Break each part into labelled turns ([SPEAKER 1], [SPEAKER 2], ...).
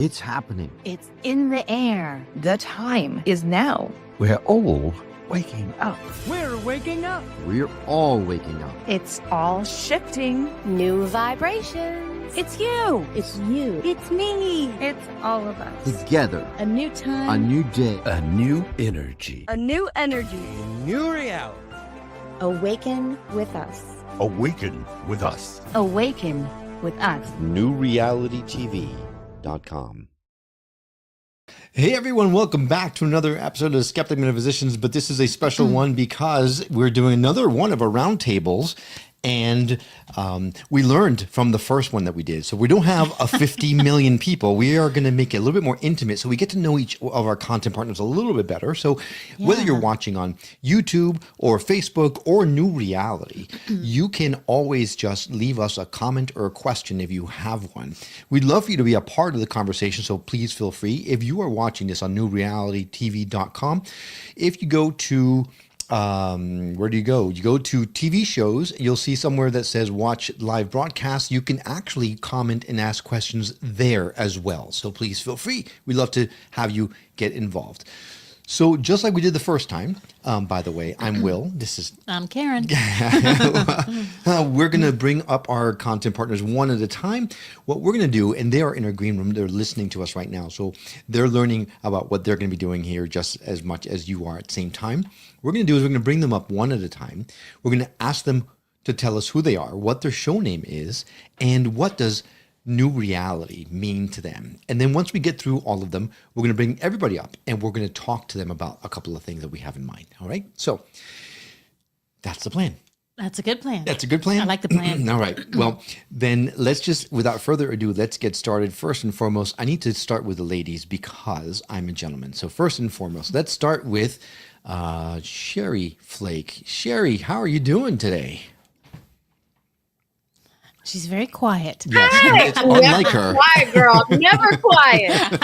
[SPEAKER 1] It's happening.
[SPEAKER 2] It's in the air.
[SPEAKER 3] The time is now.
[SPEAKER 1] We're all waking up.
[SPEAKER 2] We're waking up.
[SPEAKER 1] We're all waking up.
[SPEAKER 3] It's all shifting.
[SPEAKER 2] New vibrations. It's you.
[SPEAKER 3] It's you.
[SPEAKER 2] It's me.
[SPEAKER 3] It's all of us.
[SPEAKER 1] Together.
[SPEAKER 2] A new time.
[SPEAKER 1] A new day.
[SPEAKER 4] A new energy.
[SPEAKER 2] A new energy.
[SPEAKER 5] New reality.
[SPEAKER 2] Awaken with us.
[SPEAKER 4] Awaken with us.
[SPEAKER 2] Awaken with us.
[SPEAKER 4] NewRealityTV.com.
[SPEAKER 6] Hey everyone, welcome back to another episode of Skeptic Metaphysicians, but this is a special one because we're doing another one of our roundtables, and we learned from the first one that we did. So we don't have a 50 million people. We are going to make it a little bit more intimate so we get to know each of our content partners a little bit better. So whether you're watching on YouTube or Facebook or New Reality, you can always just leave us a comment or a question if you have one. We'd love for you to be a part of the conversation, so please feel free. If you are watching this on NewRealityTV.com, if you go to where do you go? You go to TV shows, you'll see somewhere that says watch live broadcasts. You can actually comment and ask questions there as well. So please feel free. We'd love to have you get involved. So just like we did the first time, by the way, I'm Will.
[SPEAKER 7] I'm Karen.
[SPEAKER 6] We're going to bring up our content partners one at a time. What we're going to do, and they are in our green room, they're listening to us right now. So they're learning about what they're going to be doing here just as much as you are at the same time. What we're going to do is we're going to bring them up one at a time. We're going to ask them to tell us who they are, what their show name is, and what does New Reality mean to them. And then once we get through all of them, we're going to bring everybody up and we're going to talk to them about a couple of things that we have in mind. All right. So that's the plan.
[SPEAKER 7] That's a good plan.
[SPEAKER 6] That's a good plan.
[SPEAKER 7] I like the plan.
[SPEAKER 6] All right. Well, then let's just, without further ado, let's get started. First and foremost, I need to start with the ladies because I'm a gentleman. So first and foremost, let's start with Sherry Flake. Sherry, how are you doing today?
[SPEAKER 7] She's very quiet.
[SPEAKER 6] Yes,
[SPEAKER 8] Hey,
[SPEAKER 6] it's unlike her.
[SPEAKER 8] Quiet girl, never quiet.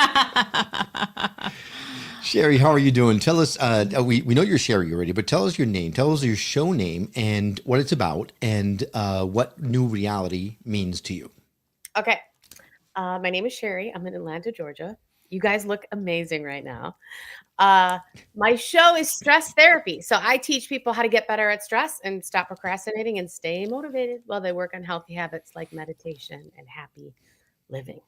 [SPEAKER 6] Sherry, how are you doing? Tell us, we know you're Sherry already, but tell us your name, tell us your show name and what it's about and what New Reality means to you.
[SPEAKER 8] Okay, my name is Sherry. I'm in Atlanta, Georgia. You guys look amazing right now. My show is stress therapy. So I teach people how to get better at stress and stop procrastinating and stay motivated while they work on healthy habits like meditation and happy living.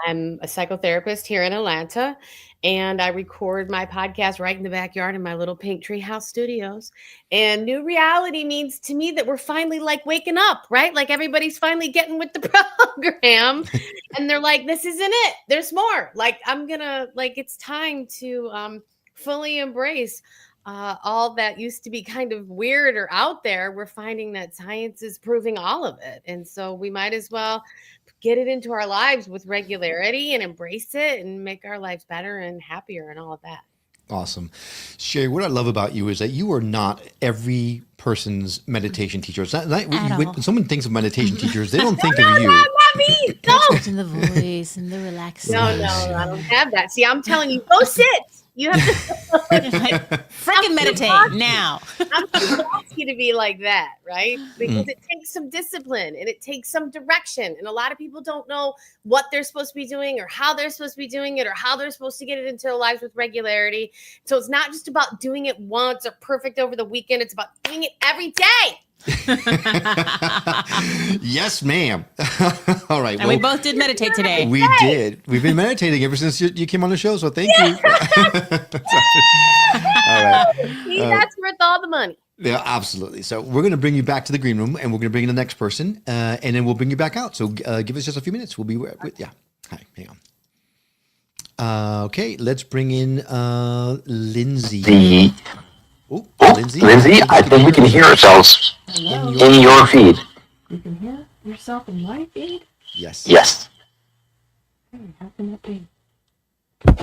[SPEAKER 8] I'm a psychotherapist here in Atlanta, and I record my podcast right in the backyard in my little pink treehouse studios. And New Reality means to me that we're finally like waking up, right? Like everybody's finally getting with the program, and they're like, "This isn't it. There's more." Like it's time to fully embrace all that used to be kind of weird or out there. We're finding that science is proving all of it, and so we might as well get it into our lives with regularity and embrace it and make our lives better and happier and all of that.
[SPEAKER 6] Awesome. Sherry, what I love about you is that you are not every person's meditation teacher. It's not when someone thinks of meditation teachers, they don't think of you.
[SPEAKER 8] No, not me. No.
[SPEAKER 7] And the voice and the relaxation.
[SPEAKER 8] No, I don't have that. See, I'm telling you, go sit. You have to
[SPEAKER 7] freaking meditate now.
[SPEAKER 8] I'm going to ask you to be like that, right? Because it takes some discipline and it takes some direction. And a lot of people don't know what they're supposed to be doing or how they're supposed to be doing it or how they're supposed to get it into their lives with regularity. So it's not just about doing it once or perfect over the weekend. It's about doing it every day.
[SPEAKER 6] Yes, ma'am. All right.
[SPEAKER 7] And we both did meditate today.
[SPEAKER 6] We did. We've been meditating ever since you came on the show. So thank you. All right.
[SPEAKER 8] See, that's worth all the money.
[SPEAKER 6] Yeah, absolutely. So we're going to bring you back to the green room and we're going to bring in the next person and then we'll bring you back out. So give us just a few minutes. We'll be yeah. Hi, hang on. Okay, let's bring in Lindsay. Oh,
[SPEAKER 9] Lindsay, I think we can hear ourselves in your feed.
[SPEAKER 3] You can hear yourself in my feed?
[SPEAKER 6] Yes.
[SPEAKER 9] Yes.
[SPEAKER 3] Hey, how can that be? I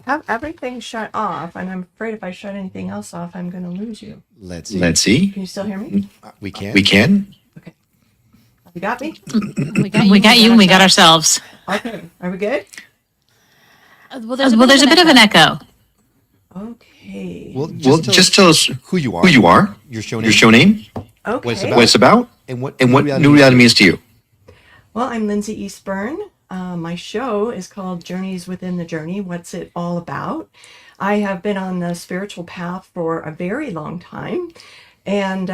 [SPEAKER 3] have everything shut off, and I'm afraid if I shut anything else off, I'm going to lose you.
[SPEAKER 6] Let's see.
[SPEAKER 3] Can you still hear me?
[SPEAKER 6] We can.
[SPEAKER 3] Okay. You got me?
[SPEAKER 7] We got you and we got ourselves.
[SPEAKER 3] Okay. Are we good?
[SPEAKER 7] Well, there's a bit of an echo.
[SPEAKER 3] Okay.
[SPEAKER 6] Well,
[SPEAKER 9] just tell us
[SPEAKER 6] who you are. Your show
[SPEAKER 9] name.
[SPEAKER 3] Okay.
[SPEAKER 6] What it's about. And what New Reality
[SPEAKER 9] means to you.
[SPEAKER 3] Well, I'm Lindsay Eastburn. my show is called Journeys Within the Journey. What's it all about? I have been on the spiritual path for a very long time. And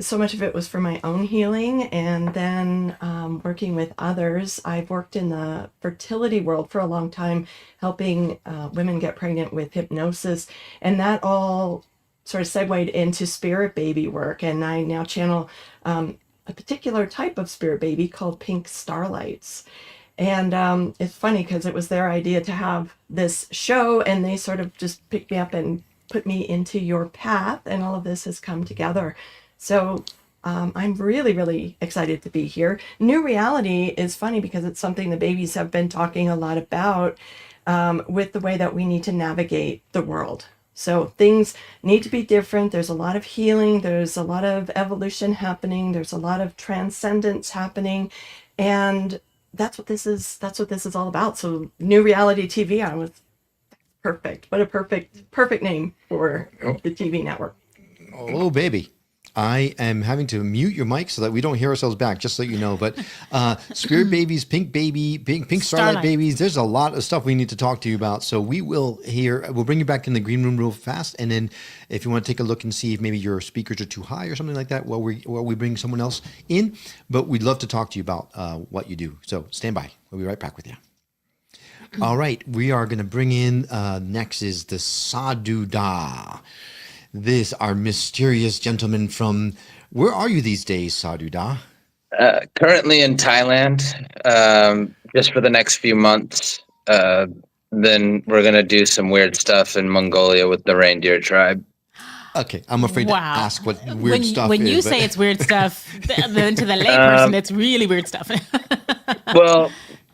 [SPEAKER 3] so much of it was for my own healing. And then working with others, I've worked in the fertility world for a long time, helping women get pregnant with hypnosis. And that all sort of segued into spirit baby work. And I now channel a particular type of spirit baby called pink starlights. And it's funny because it was their idea to have this show, and they sort of just picked me up and put me into your path, and all of this has come together. So I'm really, really excited to be here. New reality is funny because it's something the babies have been talking a lot about with the way that we need to navigate the world. So things need to be different. There's a lot of healing. There's a lot of evolution happening. There's a lot of transcendence happening. And that's what this is. That's what this is all about. So New Reality TV, I was perfect. What a perfect name for the TV network.
[SPEAKER 6] Oh, baby. I am having to mute your mic so that we don't hear ourselves back, just so you know. But spirit babies, pink starlight babies, there's a lot of stuff we need to talk to you about. So we'll bring you back in the green room real fast. And then if you want to take a look and see if maybe your speakers are too high or something like that while we bring someone else in. But we'd love to talk to you about what you do. So stand by. We'll be right back with you. All right. We are going to bring in next is the Sadhu Da. This, our mysterious gentleman from, where are you these days, Sadhu Da?
[SPEAKER 5] Currently in Thailand, just for the next few months. Then we're going to do some weird stuff in Mongolia with the reindeer tribe.
[SPEAKER 6] Okay, I'm afraid to ask what weird stuff is.
[SPEAKER 7] When you say it's weird stuff, then to the layperson, it's really weird stuff.
[SPEAKER 5] Well,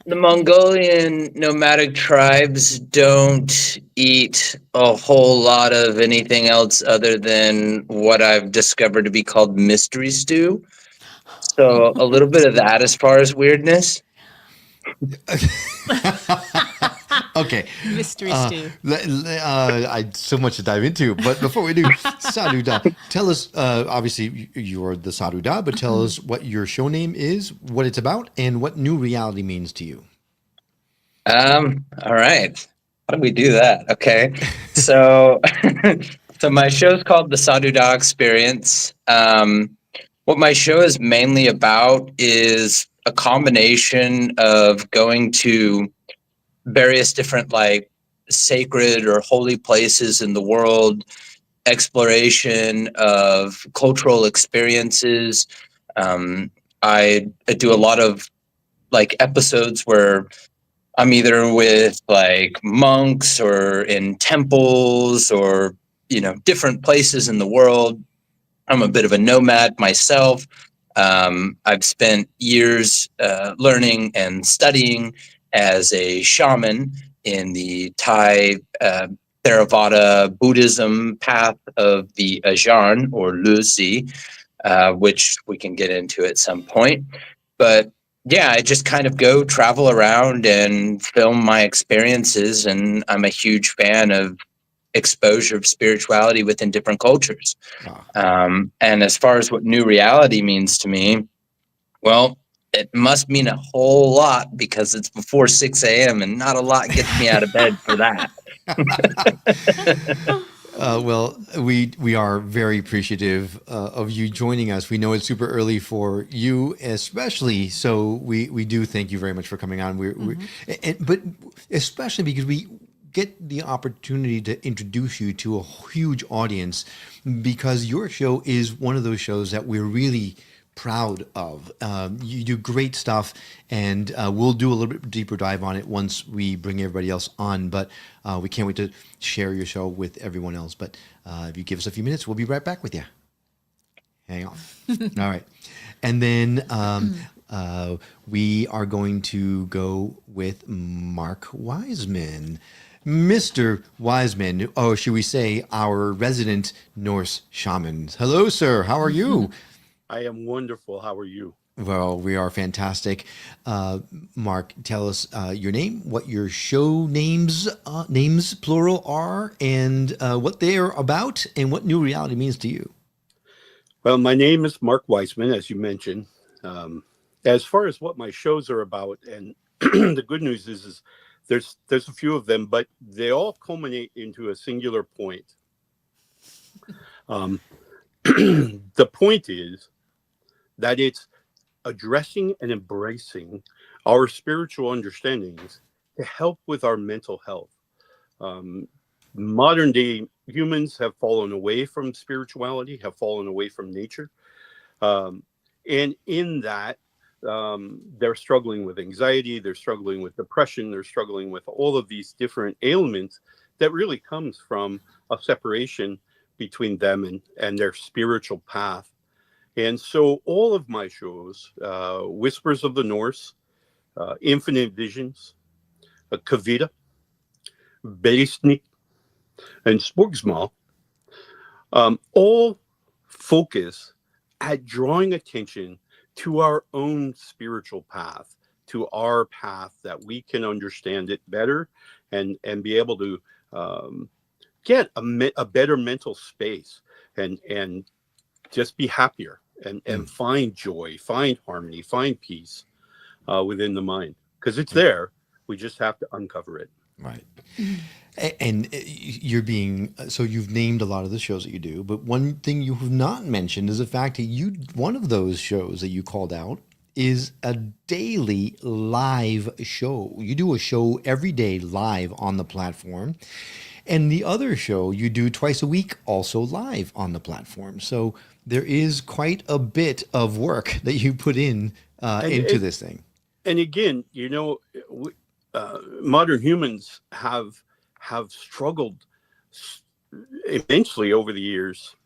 [SPEAKER 5] the Mongolian nomadic tribes don't eat a whole lot of anything else other than what I've discovered to be called mystery stew. So a little bit of that as far as weirdness.
[SPEAKER 6] Okay.
[SPEAKER 7] Mystery stew.
[SPEAKER 6] I so much to dive into, but before we do, Sadhu Da, tell us, obviously you're the Sadhu Da, but tell us what your show name is, what it's about, and what new reality means to you.
[SPEAKER 5] All right. How do we do that? Okay. So, so my show's called The Sadhu Da Experience. What my show is mainly about is a combination of going to various different like sacred or holy places in the world, exploration of cultural experiences. I do a lot of like episodes where I'm either with like monks or in temples or, different places in the world. I'm a bit of a nomad myself. I've spent years learning and studying as a shaman in the Thai Theravada Buddhism path of the Ajahn or Lucy, which we can get into at some point. But yeah, I just kind of go travel around and film my experiences, and I'm a huge fan of exposure of spirituality within different cultures. And as far as what new reality means to me, well, it must mean a whole lot because it's before 6 a.m. and not a lot gets me out of bed for that.
[SPEAKER 6] Well, we are very appreciative of you joining us. We know it's super early for you, especially. So we do thank you very much for coming on. But especially because we get the opportunity to introduce you to a huge audience, because your show is one of those shows that we're really proud of. You do great stuff, and we'll do a little bit deeper dive on it once we bring everybody else on, but we can't wait to share your show with everyone else. But if you give us a few minutes, we'll be right back with you. Hang on. All right. And then we are going to go with Mark Wiseman. Mr. Wiseman, or should we say our resident Norse shaman. Hello, sir. How are you?
[SPEAKER 10] I am wonderful. How are you?
[SPEAKER 6] Well, we are fantastic. Mark, tell us your name, what your show names plural are, and what they are about, and what new reality means to you.
[SPEAKER 10] Well, my name is Mark Wiseman, as you mentioned. As far as what my shows are about, and the good news is there's a few of them, but they all culminate into a singular point. The point is that it's addressing and embracing our spiritual understandings to help with our mental health. Modern day humans have fallen away from spirituality, have fallen away from nature. And in that, they're struggling with anxiety, they're struggling with depression, they're struggling with all of these different ailments that really comes from a separation between them and their spiritual path. And so all of my shows, Whispers of the Norse, Infinite Visions, Kavita, Beresnik, and Sporgsmal, all focus at drawing attention to our own spiritual path, to our path, that we can understand it better and be able to get a better mental space and just be happier and find joy, find harmony, find peace within the mind. Because it's there. We just have to uncover it.
[SPEAKER 6] Right. And so you've named a lot of the shows that you do, but one thing you have not mentioned is the fact that one of those shows that you called out is a daily live show. You do a show every day live on the platform. And the other show you do twice a week, also live on the platform. So there is quite a bit of work that you put into this thing.
[SPEAKER 10] And again, modern humans have struggled immensely over the years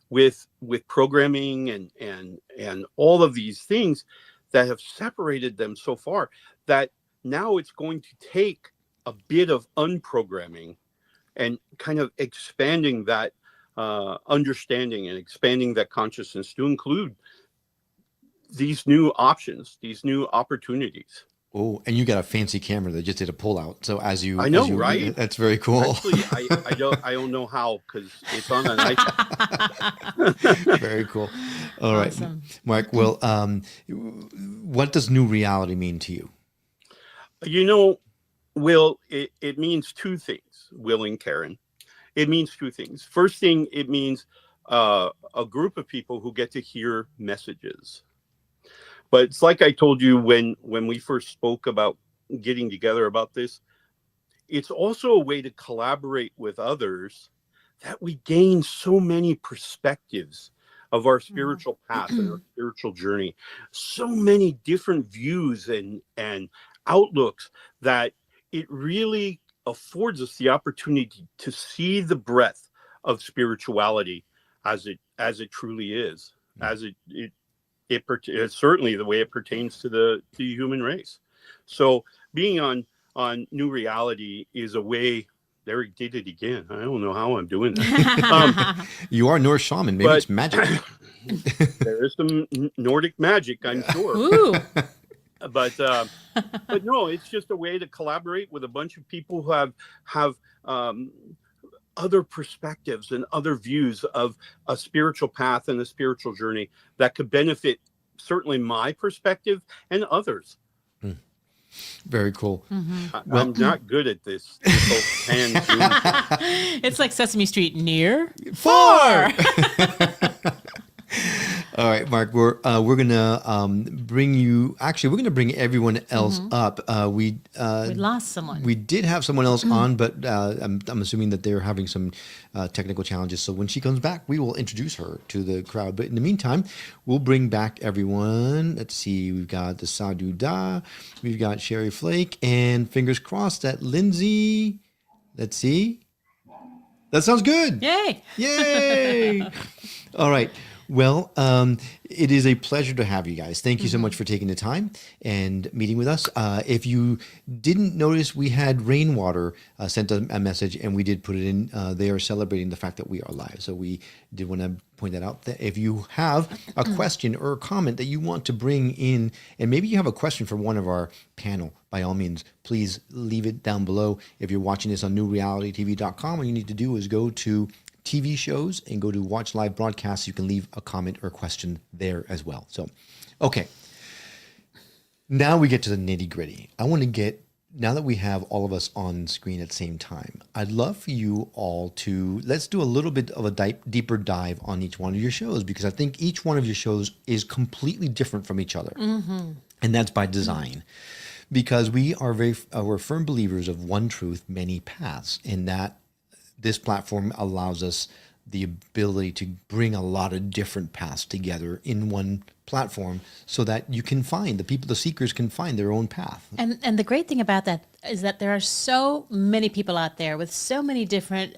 [SPEAKER 10] with programming and all of these things that have separated them so far that now it's going to take a bit of unprogramming and kind of expanding that understanding and expanding that consciousness to include these new options, these new opportunities.
[SPEAKER 6] Oh, and you got a fancy camera that just did a pull out. So
[SPEAKER 10] I know, right?
[SPEAKER 6] That's very cool.
[SPEAKER 10] Actually, I don't know how, because it's on an iPad.
[SPEAKER 6] Very cool. All right, Mark. Well, what does new reality mean to you?
[SPEAKER 10] Will, it means two things. Will and Karen, it means two things. First thing, it means a group of people who get to hear messages. But it's like I told you when we first spoke about getting together about this, it's also a way to collaborate with others that we gain so many perspectives of our spiritual path and our spiritual journey, so many different views and outlooks that it really affords us the opportunity to see the breadth of spirituality as it truly is, as it's certainly the way it pertains to the human race. So being on New Reality is a way. There, he did it again. I don't know how I'm doing that.
[SPEAKER 6] You are Norse shaman. Maybe it's magic.
[SPEAKER 10] There is some Nordic magic, I'm sure.
[SPEAKER 7] Ooh.
[SPEAKER 10] But no, it's just a way to collaborate with a bunch of people who have other perspectives and other views of a spiritual path and a spiritual journey that could benefit certainly my perspective and others.
[SPEAKER 6] Very cool.
[SPEAKER 10] Well, I'm not good at this whole hand zoom.
[SPEAKER 7] It's like Sesame Street near far.
[SPEAKER 6] All right, Mark, we're gonna bring you. Actually, we're gonna bring everyone else up. We
[SPEAKER 7] lost someone.
[SPEAKER 6] We did have someone else on, but I'm assuming that they're having some technical challenges. So when she comes back, we will introduce her to the crowd. But in the meantime, we'll bring back everyone. Let's see. We've got the Sadhu Da. We've got Sherry Flake, and fingers crossed that Lindsay. Let's see. That sounds good.
[SPEAKER 7] Yay!
[SPEAKER 6] Yay! All right. Well, it is a pleasure to have you guys. Thank you so much for taking the time and meeting with us. If you didn't notice, we had Rainwater sent a message, and we did put it in. They are celebrating the fact that we are live. So we did want to point that out. That if you have a question or a comment that you want to bring in, and maybe you have a question for one of our panel, by all means, please leave it down below. If you're watching this on NewRealityTV.com, all you need to do is go to TV shows and go to watch live broadcasts. You can leave a comment or question there as well. So, okay. Now we get to the nitty gritty. I want to get, now that we have all of us on screen at the same time, I'd love for you all to, let's do a little bit of a deeper dive on each one of your shows, because I think each one of your shows is completely different from each other. And that's by design, because we're firm believers of one truth, many paths, and that this platform allows us the ability to bring a lot of different paths together in one platform so that you can find, the seekers can find their own path.
[SPEAKER 7] And the great thing about that is that there are so many people out there with so many different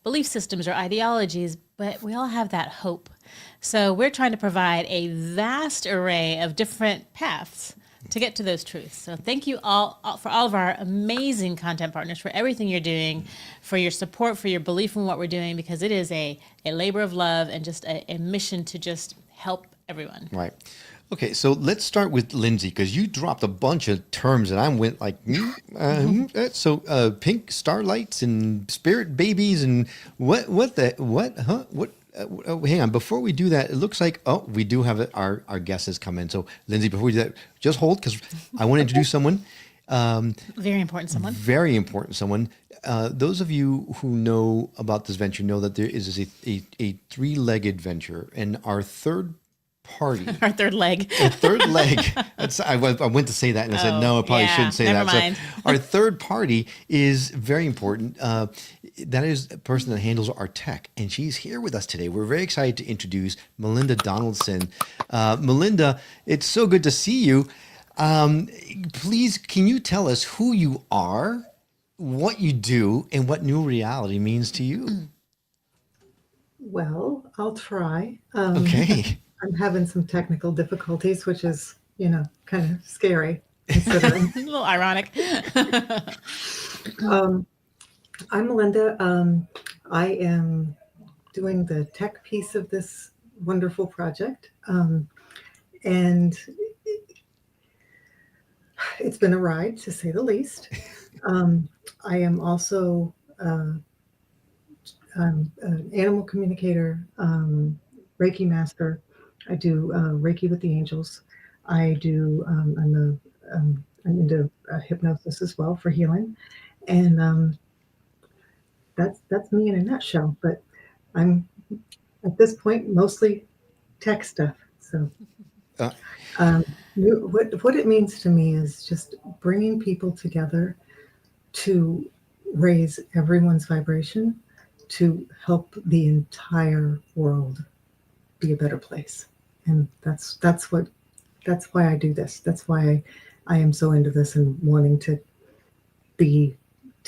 [SPEAKER 7] belief systems or ideologies, but we all have that hope. So we're trying to provide a vast array of different paths to get to those truths. So thank you all for all of our amazing content partners, for everything you're doing, for your support, for your belief in what we're doing, because it is a labor of love and just a mission to just help everyone.
[SPEAKER 6] Right. Okay, so let's start with Lindsay, because you dropped a bunch of terms and I went like, so pink starlights and spirit babies and hang on, before we do that, it looks like, we do have our guest has come in. So Lindsay, before we do that, just hold, because I want to introduce someone.
[SPEAKER 7] Very important someone.
[SPEAKER 6] Very important someone. Those of you who know about this venture know that there is a three-legged venture, and our third party.
[SPEAKER 7] Our third leg.
[SPEAKER 6] A third leg. I went to say that and I said, no, I probably shouldn't say
[SPEAKER 7] never
[SPEAKER 6] that.
[SPEAKER 7] Mind.
[SPEAKER 6] So our third party is very important. That is a person that handles our tech, and she's here with us today. We're very excited to introduce Melinda Donaldson. Melinda, it's so good to see you. Please, can you tell us who you are, what you do, and what New Reality means to you?
[SPEAKER 11] Well, I'll try.
[SPEAKER 6] Okay.
[SPEAKER 11] I'm having some technical difficulties, which is, kind of scary considering.
[SPEAKER 7] A little ironic.
[SPEAKER 11] I'm Melinda. I am doing the tech piece of this wonderful project. And it's been a ride, to say the least. I am also I'm an animal communicator, Reiki master. I do Reiki with the angels. I do. I'm into hypnosis as well for healing, and that's me in a nutshell. But I'm at this point mostly tech stuff. So, what it means to me is just bringing people together to raise everyone's vibration, to help the entire world be a better place. And that's why I do this. That's why I am so into this and wanting to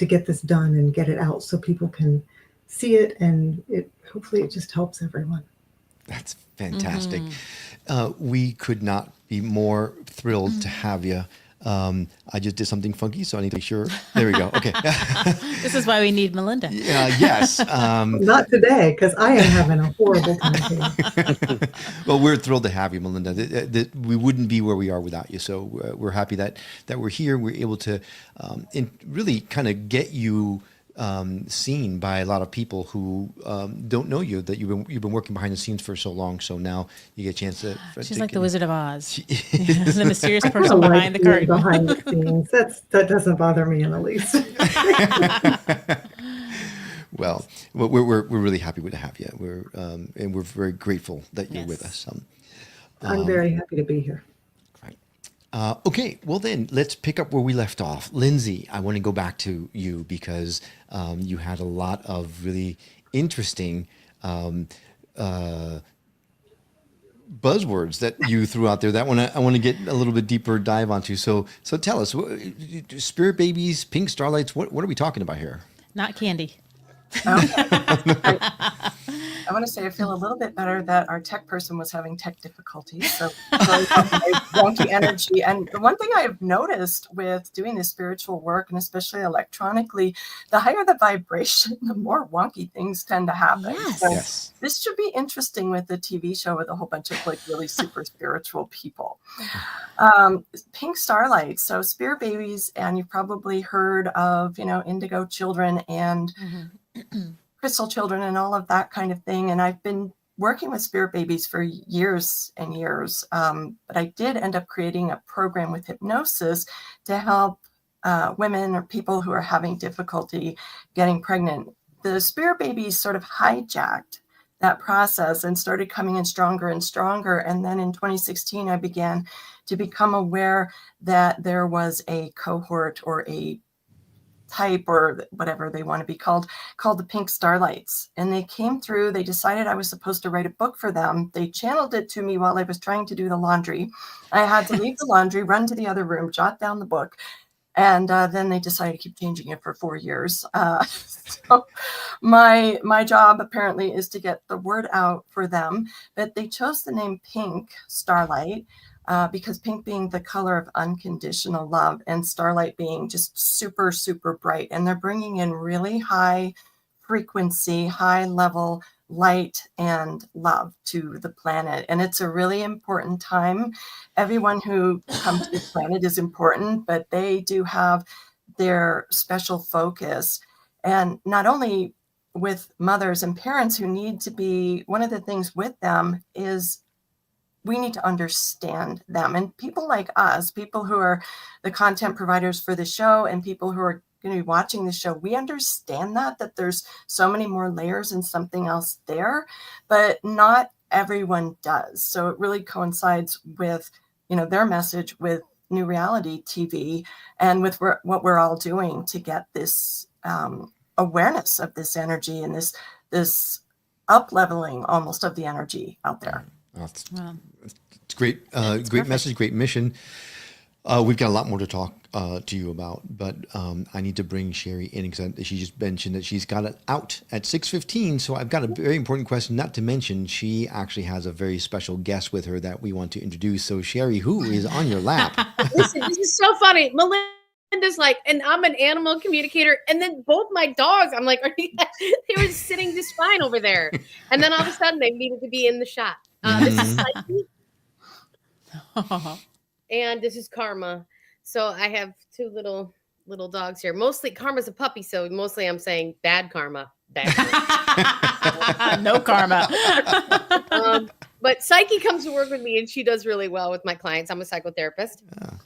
[SPEAKER 11] get this done and get it out so people can see it, and hopefully it just helps everyone.
[SPEAKER 6] That's fantastic. We could not be more thrilled to have you. I just did something funky, so I need to be sure. There we go. Okay.
[SPEAKER 7] This is why we need Melinda.
[SPEAKER 6] Yes.
[SPEAKER 11] Not today, because I am having a horrible time.
[SPEAKER 6] Well, we're thrilled to have you, Melinda. We wouldn't be where we are without you. So we're happy that we're here. We're able to really kind of get you seen by a lot of people who don't know you, that you've been working behind the scenes for so long. So now you get a chance to.
[SPEAKER 7] She's like the Wizard of Oz, the mysterious person behind the curtain.
[SPEAKER 11] Behind the scenes, that doesn't bother me in the least.
[SPEAKER 6] Well, we're really happy to have you. And we're very grateful that you're with us.
[SPEAKER 11] I'm very happy to be here.
[SPEAKER 6] Okay, well then let's pick up where we left off. Lindsay, I want to go back to you because you had a lot of really interesting buzzwords that you threw out there that I want to get a little bit deeper dive onto. So tell us, spirit babies, pink starlights, what are we talking about here?
[SPEAKER 7] Not candy.
[SPEAKER 12] I want to say I feel a little bit better that our tech person was having tech difficulties. So wonky energy. And the one thing I've noticed with doing this spiritual work, and especially electronically, the higher the vibration, the more wonky things tend to happen.
[SPEAKER 7] Yes.
[SPEAKER 12] So
[SPEAKER 6] Yes.
[SPEAKER 12] this should be interesting with the TV show with a whole bunch of like really super spiritual people. Pink starlights. So spirit babies, and you've probably heard of, indigo children and crystal children and all of that kind of thing. And I've been working with spirit babies for years and years, but I did end up creating a program with hypnosis to help women or people who are having difficulty getting pregnant. The spirit babies sort of hijacked that process and started coming in stronger and stronger. And then in 2016, I began to become aware that there was a cohort or a type or whatever they want to be called the Pink Starlights. And they came through, they decided I was supposed to write a book for them. They channeled it to me while I was trying to do the laundry. I had to leave the laundry, run to the other room, jot down the book. And then they decided to keep changing it for 4 years. So my job apparently is to get the word out for them. But they chose the name Pink Starlight because pink being the color of unconditional love and starlight being just super, super bright. And they're bringing in really high frequency, high level light and love to the planet. And it's a really important time. Everyone who comes to the planet is important, but they do have their special focus. And not only with mothers and parents who need to be, one of the things with them is we need to understand them. And people like us, people who are the content providers for the show and people who are going to be watching the show, we understand that there's so many more layers and something else there, but not everyone does. So it really coincides with, their message with NewReality TV and with what we're all doing to get this awareness of this energy and this up-leveling almost of the energy out there.
[SPEAKER 6] It's great, great message, great mission. We've got a lot more to talk to you about, but I need to bring Sherry in because she just mentioned that she's got it out at 6:15. So I've got a very important question, not to mention she actually has a very special guest with her that we want to introduce. So Sherry, who is on your lap?
[SPEAKER 8] Listen, this is so funny. Melinda's like, and I'm an animal communicator. And then both my dogs, I'm like, they were sitting just fine over there. And then all of a sudden they needed to be in the shot. This is Psyche. And this is Karma. So I have two little dogs here. Mostly Karma's a puppy, so mostly I'm saying bad karma. Bad karma.
[SPEAKER 7] No karma.
[SPEAKER 8] But Psyche comes to work with me, and she does really well with my clients. I'm a psychotherapist.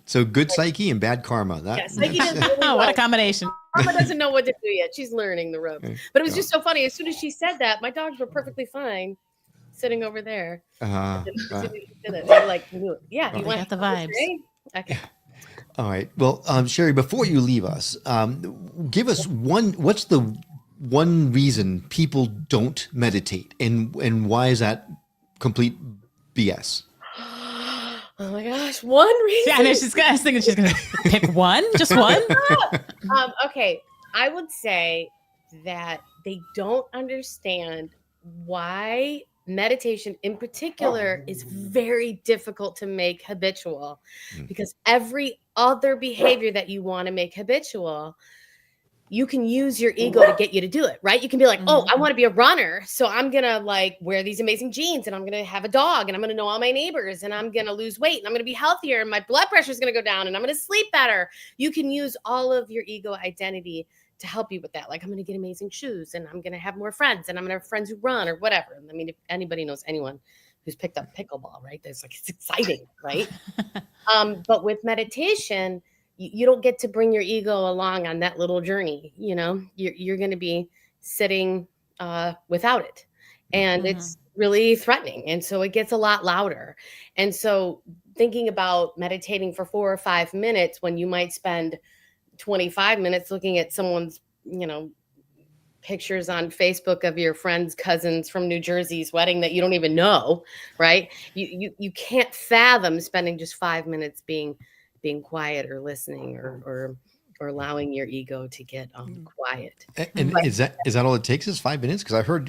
[SPEAKER 6] So good Psyche and bad karma.
[SPEAKER 8] Psyche does really well.
[SPEAKER 7] What a combination.
[SPEAKER 8] Karma doesn't know what to do yet. She's learning the ropes. But it was just so funny. As soon as she said that, my dogs were perfectly fine sitting over there. They're like, yeah, you want
[SPEAKER 7] the vibes.
[SPEAKER 8] Okay.
[SPEAKER 6] All right. Well, Sherry, before you leave us, give us what's the one reason people don't meditate and why is that complete BS?
[SPEAKER 8] Oh my gosh, one reason.
[SPEAKER 7] Yeah, I know I was thinking she's going to pick one, just one.
[SPEAKER 8] Okay, I would say that they don't understand why meditation in particular is very difficult to make habitual, because every other behavior that you want to make habitual, you can use your ego to get you to do it, right? You can be like, oh, I want to be a runner, so I'm going to like wear these amazing jeans and I'm going to have a dog and I'm going to know all my neighbors and I'm going to lose weight and I'm going to be healthier and my blood pressure is going to go down and I'm going to sleep better. You can use all of your ego identity to help you with that. Like, I'm going to get amazing shoes and I'm going to have more friends and I'm going to have friends who run or whatever. I mean, if anybody knows anyone who's picked up pickleball, right? There's like, it's exciting, right? But with meditation, you don't get to bring your ego along on that little journey. You're going to be sitting without it. And it's really threatening. And so it gets a lot louder. And so thinking about meditating for 4 or 5 minutes when you might spend 25 minutes looking at someone's, pictures on Facebook of your friend's cousins from New Jersey's wedding that you don't even know, right? You can't fathom spending just 5 minutes being quiet or listening or allowing your ego to get quiet.
[SPEAKER 6] And is that all it takes is 5 minutes? Because I heard,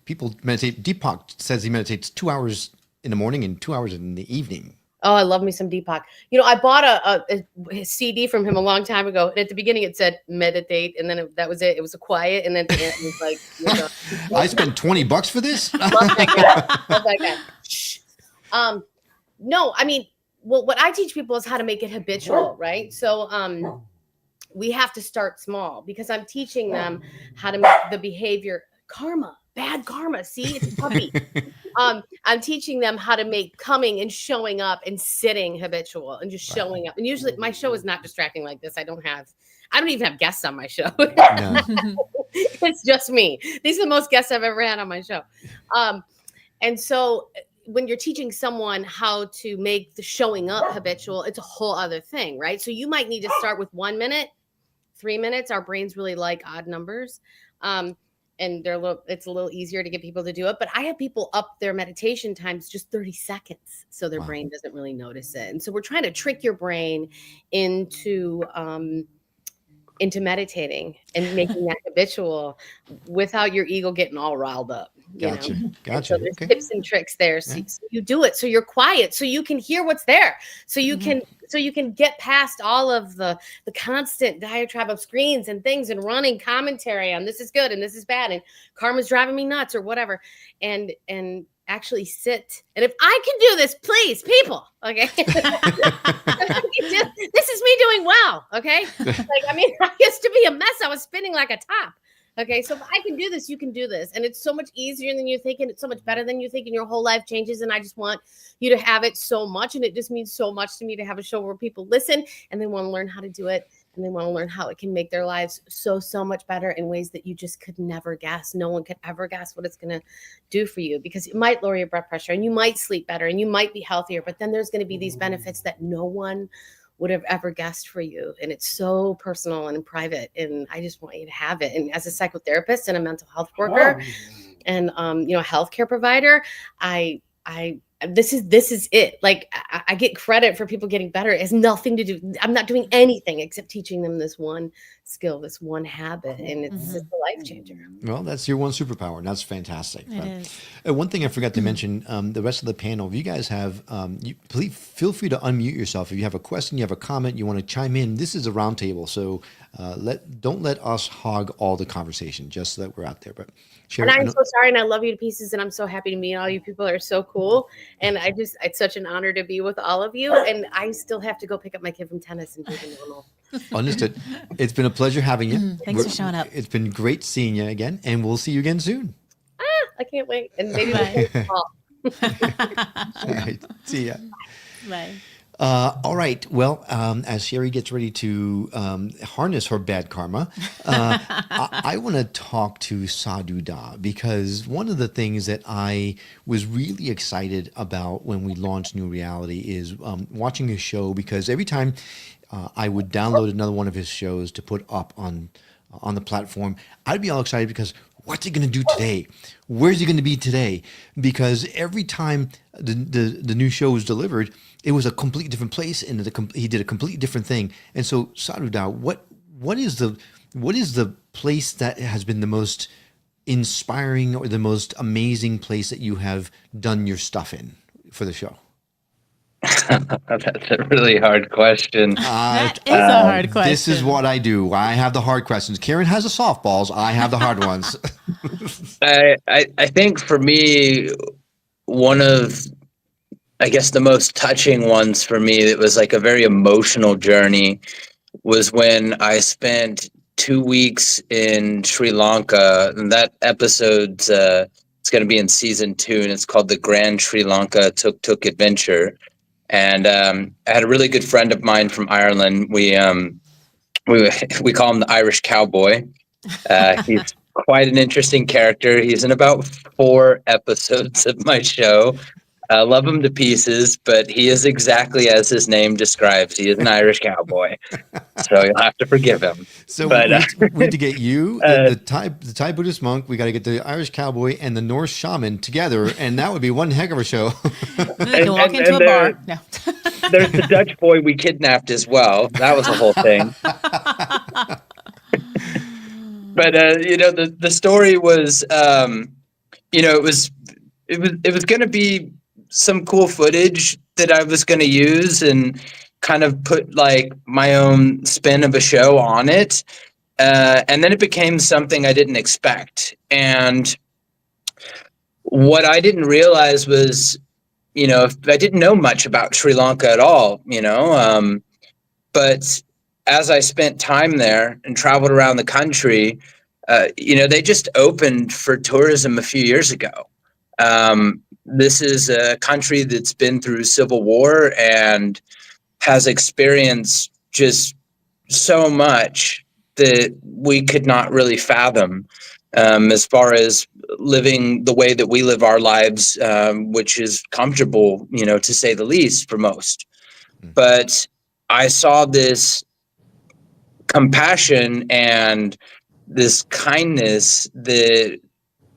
[SPEAKER 6] people meditate. Deepak says he meditates 2 hours in the morning and 2 hours in the evening.
[SPEAKER 8] Oh, I love me some Deepak. I bought a CD from him a long time ago. And at the beginning it said meditate. And then that was it. It was a quiet. And then at the end it was like,
[SPEAKER 6] I spent $20 for this.
[SPEAKER 8] Love that guy. Love that guy. Shh. No, well, what I teach people is how to make it habitual, right? So we have to start small because I'm teaching them how to make the behavior karma. Bad karma. See, it's a puppy. I'm teaching them how to make coming and showing up and sitting habitual and just showing up. And usually my show is not distracting like this. I don't even have guests on my show.
[SPEAKER 6] No.
[SPEAKER 8] It's just me. These are the most guests I've ever had on my show. And so when you're teaching someone how to make the showing up habitual, it's a whole other thing, right? So you might need to start with 1 minute, 3 minutes. Our brains really like odd numbers. And it's a little easier to get people to do it. But I have people up their meditation times just 30 seconds. So their brain doesn't really notice it. And so we're trying to trick your brain into meditating and making that habitual without your ego getting all riled up.
[SPEAKER 6] Gotcha.
[SPEAKER 8] So there's tips and tricks there. So you do it. So you're quiet. So you can hear what's there. So you can get past all of the constant diatribe of screens and things and running commentary on this is good and this is bad and karma's driving me nuts or whatever. And actually sit. And if I can do this, please, people, okay? This is me doing well, okay? I used to be a mess. I was spinning like a top. Okay, so if I can do this, you can do this. And it's so much easier than you think, and it's so much better than you think, and your whole life changes. And I just want you to have it so much. And it just means so much to me to have a show where people listen and they want to learn how to do it. And they want to learn how it can make their lives so much better in ways that you just could never guess. No one could ever guess what it's going to do for you, because it might lower your blood pressure and you might sleep better and you might be healthier. But then there's going to be these benefits that no one would have ever guessed for you. And it's so personal and private. And I just want you to have it. And as a psychotherapist and a mental health worker and, a healthcare provider, this is it. Like I get credit for people getting better. It has nothing to do. I'm not doing anything except teaching them this one skill, this one habit. And it's just a life changer.
[SPEAKER 6] Well, that's your one superpower. And that's fantastic.
[SPEAKER 7] It is.
[SPEAKER 6] One thing I forgot to mention, the rest of the panel, if you guys have, please feel free to unmute yourself. If you have a question, you have a comment, you want to chime in, this is a roundtable. So don't let us hog all the conversation, just so that we're out there. But Sherry,
[SPEAKER 8] and I'm so sorry, and I love you to pieces, and I'm so happy to meet all you people. Are so cool, and it's such an honor to be with all of you. And I still have to go pick up my kid from tennis and do the normal.
[SPEAKER 6] Understood. It's been a pleasure having you.
[SPEAKER 7] Thanks for showing up.
[SPEAKER 6] It's been great seeing you again, and we'll see you again soon.
[SPEAKER 8] I can't wait, and maybe we'll play ball.
[SPEAKER 6] All right. See ya.
[SPEAKER 7] Bye.
[SPEAKER 6] All right. Well, as Sherry gets ready to harness her bad karma, I want to talk to Sadhu Da, because one of the things that I was really excited about when we launched New Reality is watching his show, because every time I would download another one of his shows to put up on the platform, I'd be all excited because what's he going to do today? Where's he going to be today? Because every time the new show was delivered, it was a completely different place, and he did a completely different thing. And so, Sadhu Da, what is the place that has been the most inspiring or the most amazing place that you have done your stuff in for the show?
[SPEAKER 5] That's a really hard question.
[SPEAKER 7] That is a hard question.
[SPEAKER 6] This is what I do. I have the hard questions. Karen has the softballs. I have the hard ones.
[SPEAKER 5] I think for me, one of, I guess, the most touching ones for me that was like a very emotional journey was when I spent 2 weeks in Sri Lanka. And that episode's it's going to be in season 2, and it's called The Grand Sri Lanka Tuk Tuk Adventure. And I had a really good friend of mine from Ireland. We call him the Irish Cowboy. He's quite an interesting character. He's in about 4 episodes of my show. I love him to pieces, but he is exactly as his name describes. He is an Irish cowboy, so you'll have to forgive him.
[SPEAKER 6] So we need to get you, the Thai Buddhist monk. We got to get the Irish cowboy and the Norse shaman together, and that would be one heck of a show.
[SPEAKER 7] You can walk into a bar. No.
[SPEAKER 5] There's the Dutch boy we kidnapped as well. That was a whole thing. But the story was, it was going to be some cool footage that I was going to use and kind of put like my own spin of a show on it. And then it became something I didn't expect. And what I didn't realize was, I didn't know much about Sri Lanka at all, but as I spent time there and traveled around the country, they just opened for tourism a few years ago. This is a country that's been through civil war and has experienced just so much that we could not really fathom, as far as living the way that we live our lives, which is comfortable, to say the least for most. But I saw this compassion and this kindness that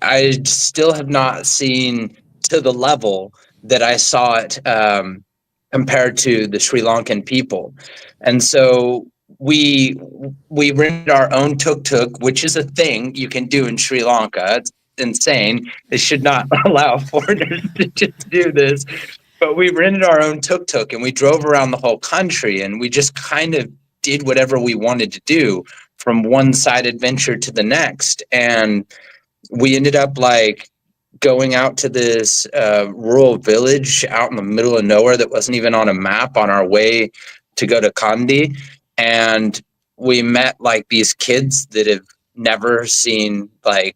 [SPEAKER 5] I still have not seen to the level that I saw it, compared to the Sri Lankan people. And so we rented our own tuk-tuk, which is a thing you can do in Sri Lanka. It's insane. They should not allow foreigners to just do this. But we rented our own tuk-tuk and we drove around the whole country, and we just kind of did whatever we wanted to do from one side adventure to the next. And we ended up like going out to this rural village out in the middle of nowhere that wasn't even on a map on our way to go to Kandy. And we met like these kids that have never seen like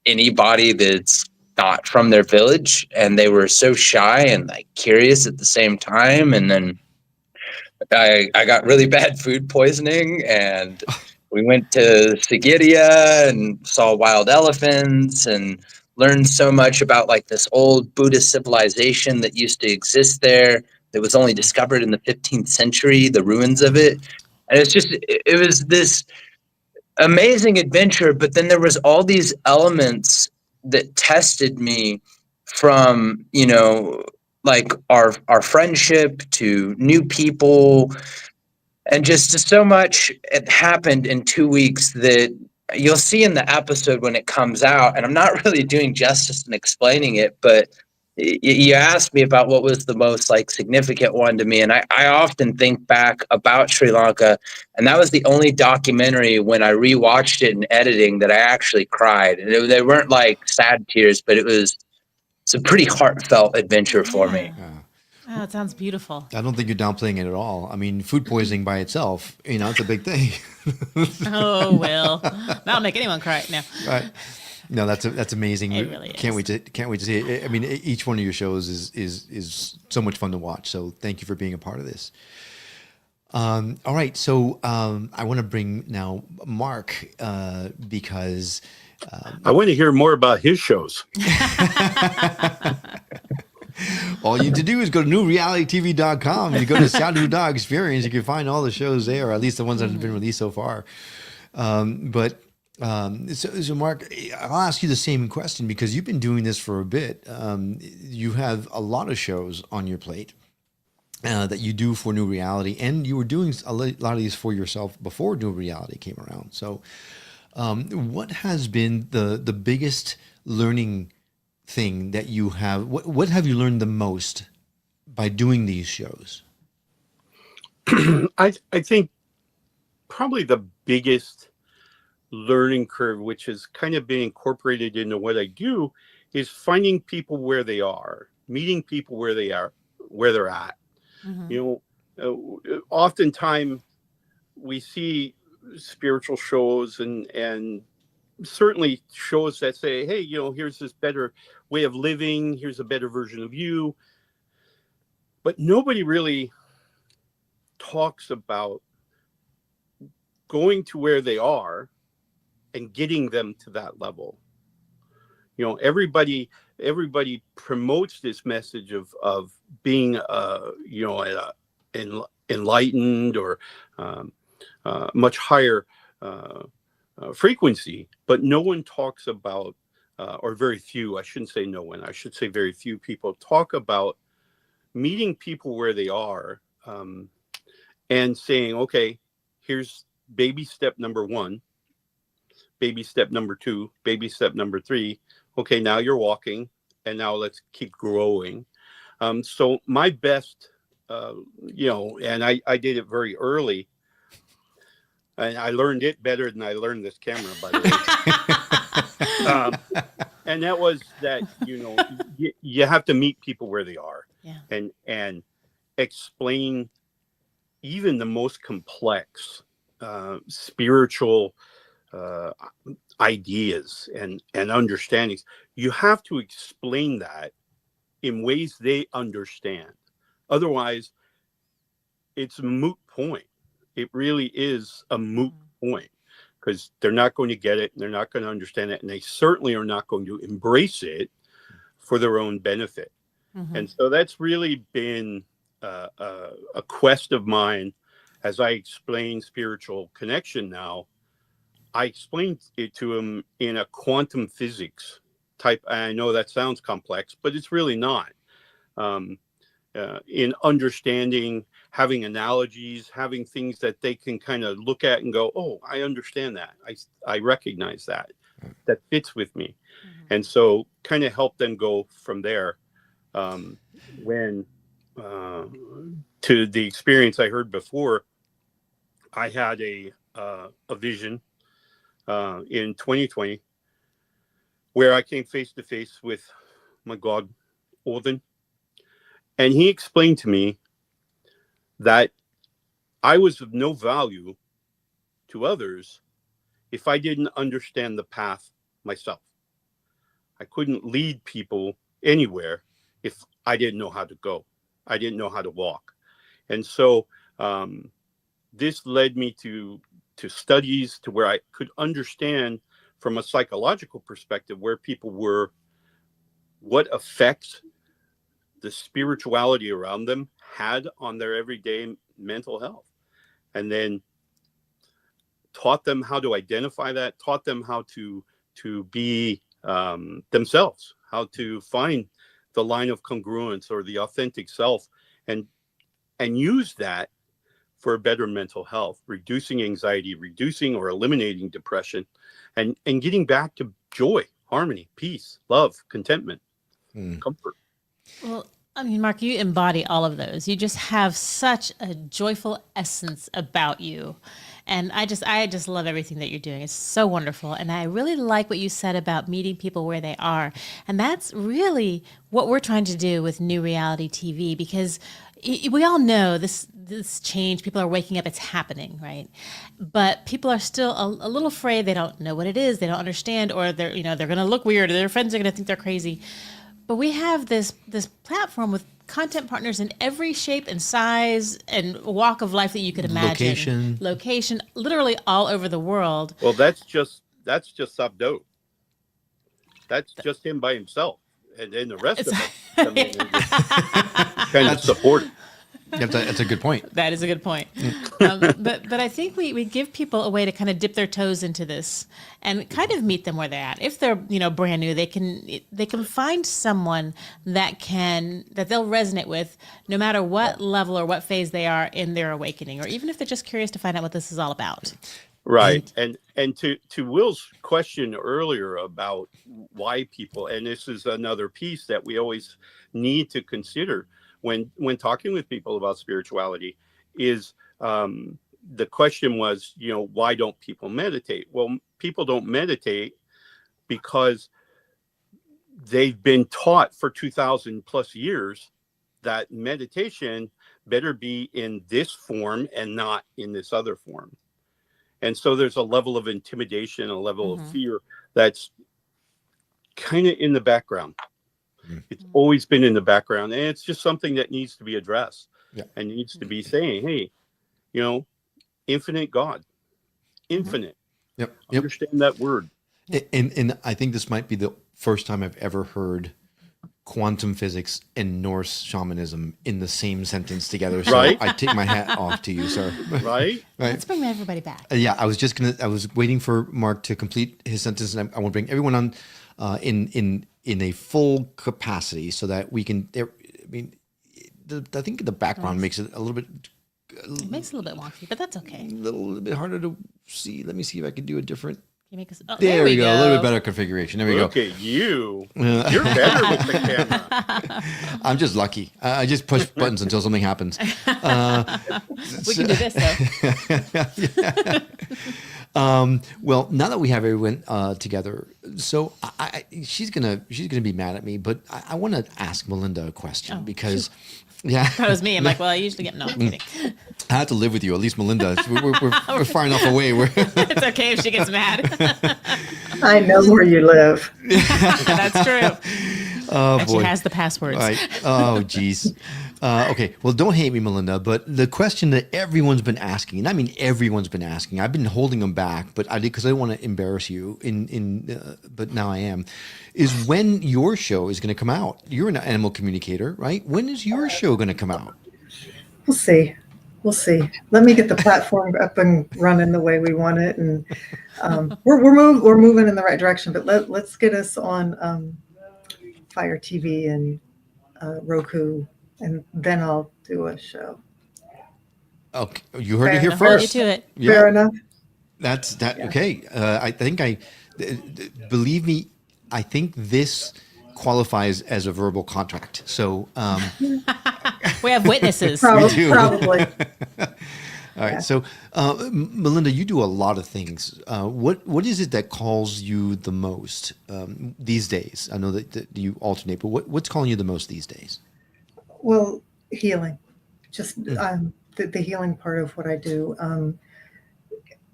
[SPEAKER 5] anybody that's not from their village. And they were so shy and like curious at the same time. And then I got really bad food poisoning, and we went to Sigiriya and saw wild elephants and learned so much about like this old Buddhist civilization that used to exist there that was only discovered in the 15th century, the ruins of it. And it was this amazing adventure, but then there was all these elements that tested me, from, like our friendship to new people, and just so much it happened in 2 weeks that you'll see in the episode when it comes out. And I'm not really doing justice in explaining it, but you asked me about what was the most like significant one to me. And I often think back about Sri Lanka, and that was the only documentary when I rewatched it in editing that I actually cried. And they weren't like sad tears, but it's a pretty heartfelt adventure for me.
[SPEAKER 7] Oh, it sounds beautiful.
[SPEAKER 6] I don't think you're downplaying it at all. I mean, food poisoning by itself, it's a big thing.
[SPEAKER 7] Oh, well, that'll make anyone cry now.
[SPEAKER 6] Right. No, that's amazing.
[SPEAKER 7] It really is.
[SPEAKER 6] Can't wait to see it. I mean, each one of your shows is so much fun to watch. So thank you for being a part of this. All right. So I want to bring now Mark, because
[SPEAKER 10] I want to hear more about his shows.
[SPEAKER 6] All you need to do is go to NewRealityTV.com. You go to Sadhu Dog Experience. You can find all the shows there, or at least the ones that have been released so far. So Mark, I'll ask you the same question, because you've been doing this for a bit. You have a lot of shows on your plate that you do for New Reality, and you were doing a lot of these for yourself before New Reality came around. So what has been the biggest learning thing that you have? What have you learned the most by doing these shows?
[SPEAKER 10] I think probably the biggest learning curve, which has kind of been incorporated into what I do, is finding people where they are, meeting people where they are, where they're at. Mm-hmm. Oftentimes we see spiritual shows and certainly shows that say, hey, here's this better way of living, here's a better version of you. But nobody really talks about going to where they are and getting them to that level. Everybody promotes this message of being enlightened or much higher frequency, but no one talks about, or very few, I shouldn't say no one, I should say very few people talk about meeting people where they are, and saying, okay, here's baby step number 1, baby step number 2, baby step number 3. Okay, now you're walking, and now let's keep growing. So my best, and I did it very early, and I learned it better than I learned this camera, by the way. And that was that, you have to meet people where they are, and explain even the most complex spiritual uh, ideas and understandings, you have to explain that in ways they understand. Otherwise, it's a moot point. It really is a moot point, because they're not going to get it, and they're not going to understand it, and they certainly are not going to embrace it for their own benefit. And so that's really been a quest of mine as I explain spiritual connection now. I explained it to them in a quantum physics type. I know that sounds complex, but it's really not. In understanding, having analogies, having things that they can kind of look at and go, oh, I understand that. I recognize that. That fits with me. And so kind of help them go from there. When to the experience I heard before, I had a vision in 2020 where I came face to face with my God, Odin, and he explained to me that I was of no value to others if I didn't understand the path myself. I couldn't lead people anywhere if I didn't know how to go. I didn't know how to walk. And so this led me to studies to where I could understand from a psychological perspective where people were, what effects the spirituality around them had on their everyday mental health. And then taught them how to identify that, taught them how to be themselves, how to find the line of congruence or the authentic self, and use that for better mental health, reducing anxiety, reducing or eliminating depression, and getting back to joy, harmony, peace, love, contentment, comfort.
[SPEAKER 7] Well, I mean, Mark, you embody all of those. You just have such a joyful essence about you. And I just love everything that you're doing. It's so wonderful. And I really like what you said about meeting people where they are. And that's really what we're trying to do with NewReality TV, because we all know this change, people are waking up, it's happening, right? But people are still a little afraid. They don't know what it is. They don't understand, or they're going to look weird, or their friends are going to think they're crazy. But we have this platform with content partners in every shape and size and walk of life that you could imagine. Location, literally all over the world.
[SPEAKER 10] Well, that's just Sabdo. That's just him by himself, and then the rest of us come in and just kind of support him.
[SPEAKER 6] That's a good point.
[SPEAKER 7] That is a good point. But I think we give people a way to kind of dip their toes into this and kind of meet them where they're at. If they're brand new, they can find someone that they'll resonate with, no matter what level or what phase they are in their awakening, or even if they're just curious to find out what this is all about.
[SPEAKER 10] Right. And to Will's question earlier about why people, and this is another piece that we always need to consider when talking with people about spirituality, is the question was, why don't people meditate? Well, people don't meditate because they've been taught for 2,000 plus years that meditation better be in this form and not in this other form. And so there's a level of intimidation, a level of fear that's kind of in the background. It's always been in the background, and it's just something that needs to be addressed and needs to be saying, hey, infinite God, infinite.
[SPEAKER 6] Yep.
[SPEAKER 10] Understand that word.
[SPEAKER 6] And I think this might be the first time I've ever heard quantum physics and Norse shamanism in the same sentence together. So
[SPEAKER 10] right?
[SPEAKER 6] I take my hat off to you, sir.
[SPEAKER 10] Right?
[SPEAKER 7] Let's bring everybody back.
[SPEAKER 6] I was waiting for Mark to complete his sentence, and I want to bring everyone on in a full capacity so that we can, I think the background makes it a little bit.
[SPEAKER 7] It makes it a little bit wonky, but that's okay.
[SPEAKER 6] A little bit harder to see. Let me see if I can do a different.
[SPEAKER 7] Can you make us,
[SPEAKER 6] there we go. A little bit better configuration. There we go.
[SPEAKER 10] Look at you. You're better with the camera.
[SPEAKER 6] I'm just lucky. I just push buttons until something happens.
[SPEAKER 7] We can do this though.
[SPEAKER 6] Well, now that we have everyone together, so she's gonna be mad at me, but I want to ask Melinda a question because,
[SPEAKER 7] That was me. I'm like, well, I usually get no. I'm kidding.
[SPEAKER 6] I have to live with you. At least Melinda. We're far enough away.
[SPEAKER 7] It's okay if she gets mad.
[SPEAKER 11] I know where you live.
[SPEAKER 7] That's true.
[SPEAKER 6] Oh,
[SPEAKER 7] and
[SPEAKER 6] boy.
[SPEAKER 7] she has the passwords.
[SPEAKER 6] Right. Oh, geez. Okay. Well, don't hate me, Melinda, but the question that everyone's been asking, and I mean everyone's been asking, I've been holding them back, but because I don't want to embarrass you, but now I am, is when your show is going to come out. You're an animal communicator, right? When is your show going to come out?
[SPEAKER 11] We'll see. We'll see. Let me get the platform up and running the way we want it, and we're moving in the right direction. But let's get us on Fire TV and Roku, and then I'll do a show.
[SPEAKER 6] Okay, you heard it
[SPEAKER 11] Fair
[SPEAKER 6] here
[SPEAKER 11] enough.
[SPEAKER 6] first.
[SPEAKER 7] You do it.
[SPEAKER 6] Yeah.
[SPEAKER 11] Fair enough.
[SPEAKER 6] That's that. Okay. I think believe me, I think this qualifies as a verbal contract. So
[SPEAKER 7] We have witnesses.
[SPEAKER 6] we do.
[SPEAKER 11] Probably.
[SPEAKER 6] All right. So, Melinda, you do a lot of things. What is it that calls you the most these days? I know that you alternate, but what's calling you the most these days?
[SPEAKER 11] Well, healing, just the healing part of what I do.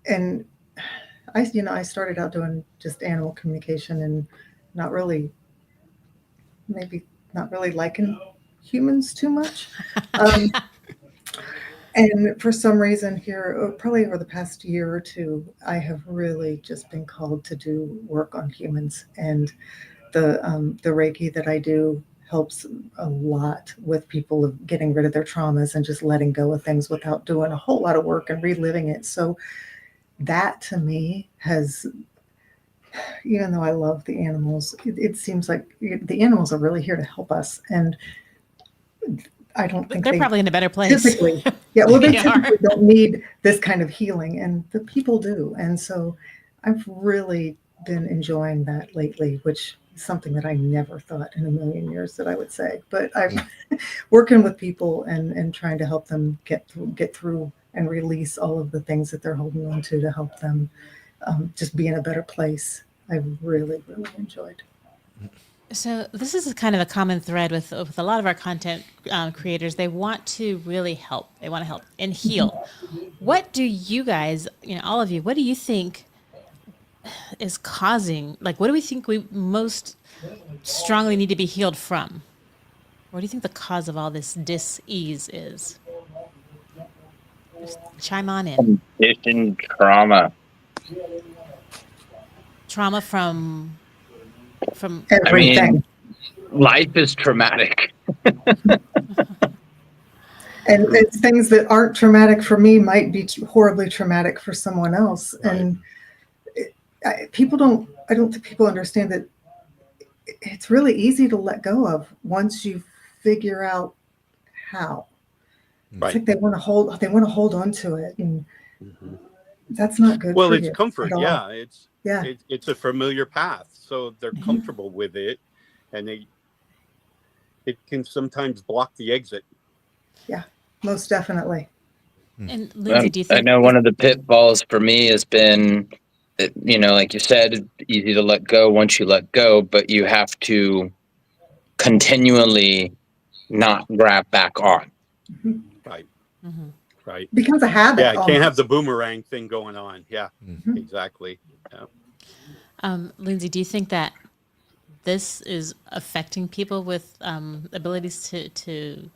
[SPEAKER 11] And I started out doing just animal communication and maybe not really liking humans too much. And for some reason here, probably over the past year or two, I have really just been called to do work on humans. And the Reiki that I do helps a lot with people of getting rid of their traumas and just letting go of things without doing a whole lot of work and reliving it. So that to me has, even though I love the animals, it seems like the animals are really here to help us. And I don't think
[SPEAKER 7] They're probably in a better place.
[SPEAKER 11] Typically, yeah. Well, they
[SPEAKER 7] They are.
[SPEAKER 11] typically don't need this kind of healing, and the people do. And so, I've really been enjoying that lately, which is something that I never thought in a million years that I would say. But I'm working with people and trying to help them get through and release all of the things that they're holding on to help them just be in a better place. I've really, really enjoyed.
[SPEAKER 7] So this is kind of a common thread with a lot of our content creators. They want to really help. They want to help and heal. What do you guys, all of you, what do you think is causing, what do we think we most strongly need to be healed from? What do you think the cause of all this dis-ease is? Just chime on in.
[SPEAKER 5] Conditioned trauma.
[SPEAKER 7] Trauma from
[SPEAKER 11] Everything.
[SPEAKER 5] Life is traumatic.
[SPEAKER 11] And it's things that aren't traumatic for me might be horribly traumatic for someone else. Right. And I don't think people understand that it's really easy to let go of once you figure out how. Right. It's like they want to hold on to it, and that's not good.
[SPEAKER 10] Well,
[SPEAKER 11] for
[SPEAKER 10] it's
[SPEAKER 11] you
[SPEAKER 10] comfort.
[SPEAKER 11] Yeah.
[SPEAKER 10] It's a familiar path, so they're comfortable with it, and it can sometimes block the exit.
[SPEAKER 11] Yeah, most definitely.
[SPEAKER 7] And Lindsay, do you think?
[SPEAKER 5] I know one of the pitfalls for me has been that, like you said, easy to let go once you let go, but you have to continually not grab back on.
[SPEAKER 11] Mm-hmm.
[SPEAKER 10] Right.
[SPEAKER 7] Mm-hmm.
[SPEAKER 10] Right.
[SPEAKER 11] It becomes a habit.
[SPEAKER 10] Yeah, can't have the boomerang thing going on. Yeah, exactly. Yeah.
[SPEAKER 7] Lindsay, do you think that this is affecting people with abilities to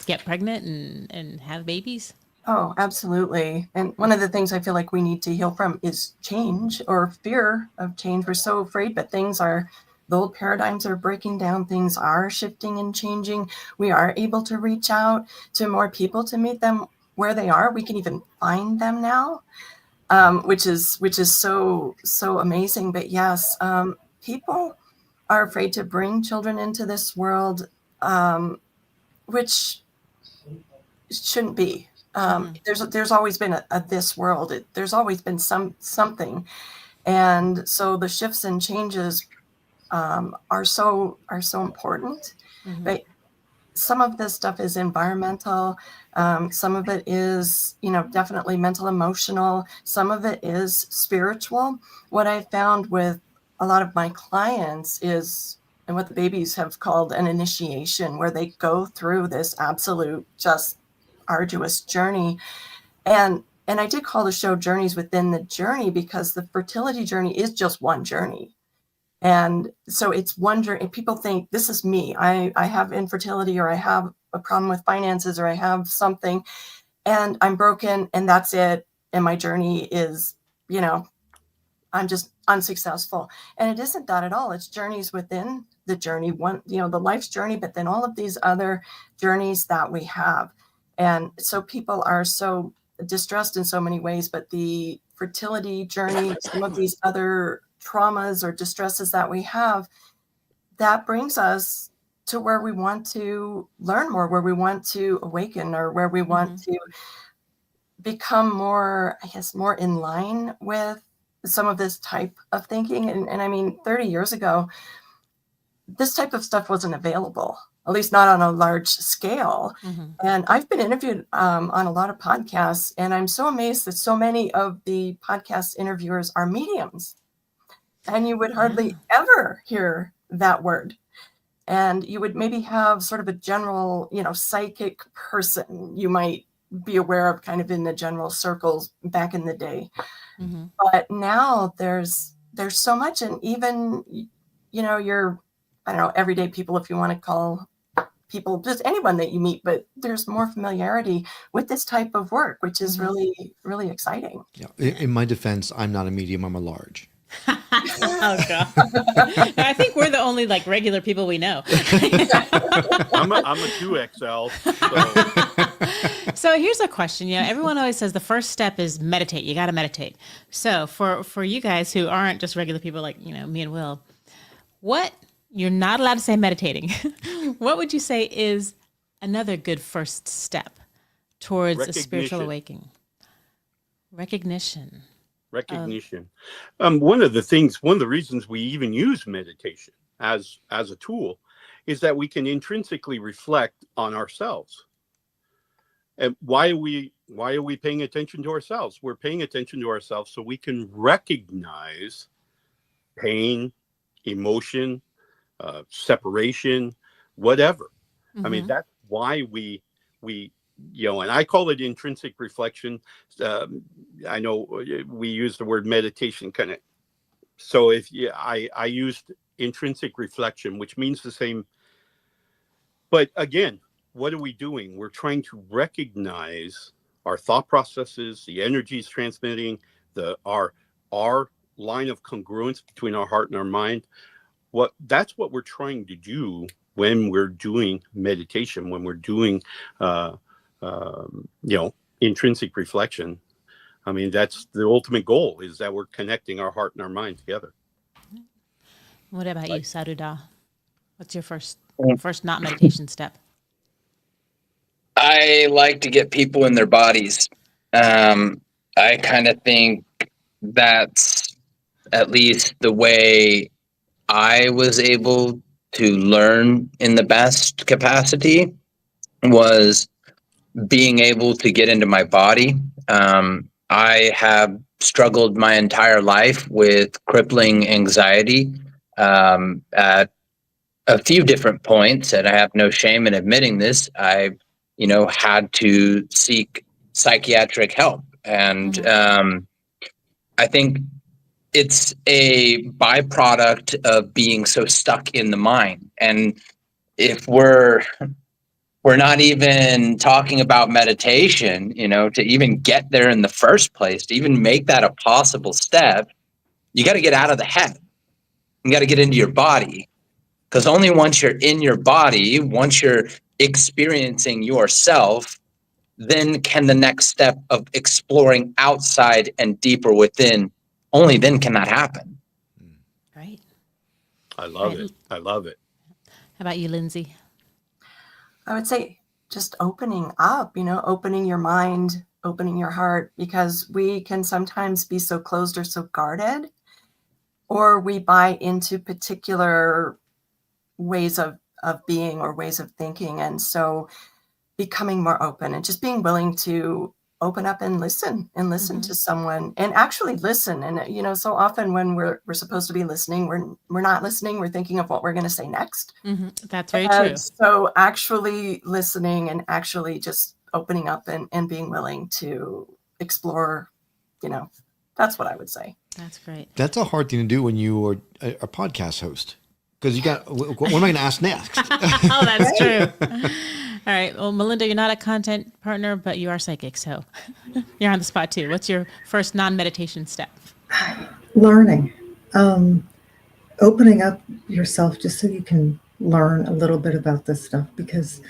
[SPEAKER 7] get pregnant and have babies?
[SPEAKER 12] Oh, absolutely. And one of the things I feel like we need to heal from is change or fear of change. We're so afraid, but the old paradigms are breaking down. Things are shifting and changing. We are able to reach out to more people to meet them where they are. We can even find them now, which is so amazing. But yes, people are afraid to bring children into this world, which shouldn't be. There's always been a this world. There's always been something, and so the shifts and changes are so important. But some of this stuff is environmental. Some of it is, definitely mental, emotional. Some of it is spiritual. What I found with a lot of my clients is, and what the babies have called an initiation, where they go through this absolute just arduous journey. And I did call the show Journeys Within the Journey because the fertility journey is just one journey. And so it's one journey. People think this is me. I have infertility, or I have a problem with finances, or I have something and I'm broken and that's it. And my journey is, I'm just unsuccessful. And it isn't that at all. It's journeys within the journey, the life's journey, but then all of these other journeys that we have. And so people are so distressed in so many ways, but the fertility journey, some of these other traumas or distresses that we have, that brings us to where we want to learn more, where we want to awaken, or where we want to become more, I guess, more in line with some of this type of thinking. And I mean, 30 years ago, this type of stuff wasn't available, at least not on a large scale. And I've been interviewed on a lot of podcasts, and I'm so amazed that so many of the podcast interviewers are mediums. And you would hardly ever hear that word. And you would maybe have sort of a general, psychic person you might be aware of kind of in the general circles back in the day. But now there's so much, and even, your, I don't know, everyday people, if you want to call people, just anyone that you meet, but there's more familiarity with this type of work, which is really, really exciting.
[SPEAKER 6] Yeah. In my defense, I'm not a medium, I'm a large.
[SPEAKER 7] Oh god! I think we're the only regular people we know.
[SPEAKER 10] I'm a 2XL.
[SPEAKER 7] So here's a question. Everyone always says the first step is meditate. You got to meditate. So for you guys who aren't just regular people like me and Will, what you're not allowed to say meditating. What would you say is another good first step towards a spiritual awakening? Recognition.
[SPEAKER 10] One of the reasons we even use meditation as a tool is that we can intrinsically reflect on ourselves. And why are we paying attention to ourselves? We're paying attention to ourselves so we can recognize pain, emotion, separation, whatever. I mean, that's why we and I call it intrinsic reflection. I know we use the word meditation kind of. So I used intrinsic reflection, which means the same. But again, what are we doing? We're trying to recognize our thought processes, the energies transmitting, our line of congruence between our heart and our mind. That's what we're trying to do when we're doing meditation, when we're doing intrinsic reflection. I mean, that's the ultimate goal, is that we're connecting our heart and our mind together.
[SPEAKER 7] What about you, Saruda? What's your first not meditation step?
[SPEAKER 5] I like to get people in their bodies. I kind of think that's at least the way I was able to learn in the best capacity, was being able to get into my body. I have struggled my entire life with crippling anxiety at a few different points, and I have no shame in admitting this. I, had to seek psychiatric help, and I think it's a byproduct of being so stuck in the mind. And if we're not even talking about meditation, to even get there in the first place, to even make that a possible step, you got to get out of the head. You got to get into your body, because only once you're in your body, once you're experiencing yourself, then can the next step of exploring outside and deeper within, only then can that happen.
[SPEAKER 7] Right.
[SPEAKER 10] I love it. I love it.
[SPEAKER 7] How about you, Lindsay?
[SPEAKER 12] I would say just opening up, opening your mind, opening your heart, because we can sometimes be so closed or so guarded, or we buy into particular ways of being or ways of thinking. And so becoming more open and just being willing to open up and listen to someone, and actually listen. And, so often when we're supposed to be listening, we're not listening. We're thinking of what we're going to say next.
[SPEAKER 7] That's very true.
[SPEAKER 12] So actually listening and actually just opening up and being willing to explore, that's what I would say.
[SPEAKER 7] That's great.
[SPEAKER 6] That's a hard thing to do when you are a podcast host, because you got, what am I going to ask next?
[SPEAKER 7] Oh, that's true. All right. Well, Melinda, you're not a content partner, but you are psychic. So you're on the spot too. What's your first non-meditation step?
[SPEAKER 11] Learning. Opening up yourself just so you can learn a little bit about this stuff, because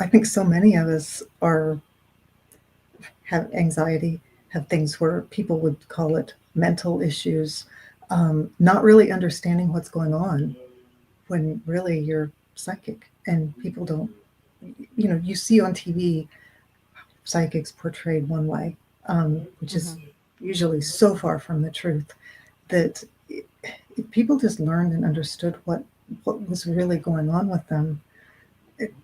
[SPEAKER 11] I think so many of us have anxiety, have things where people would call it mental issues, not really understanding what's going on when really you're psychic. And people don't, you see on TV psychics portrayed one way, which is usually so far from the truth, that if people just learned and understood what was really going on with them,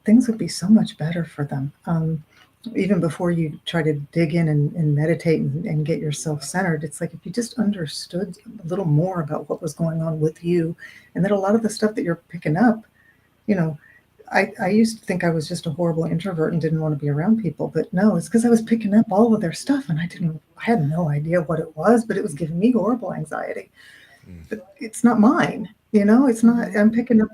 [SPEAKER 11] things would be so much better for them. Even before you try to dig in and meditate and get yourself centered, it's like if you just understood a little more about what was going on with you, and that a lot of the stuff that you're picking up, I used to think I was just a horrible introvert and didn't want to be around people, but no, it's because I was picking up all of their stuff and I had no idea what it was, but it was giving me horrible anxiety. But it's not mine, it's not, I'm picking up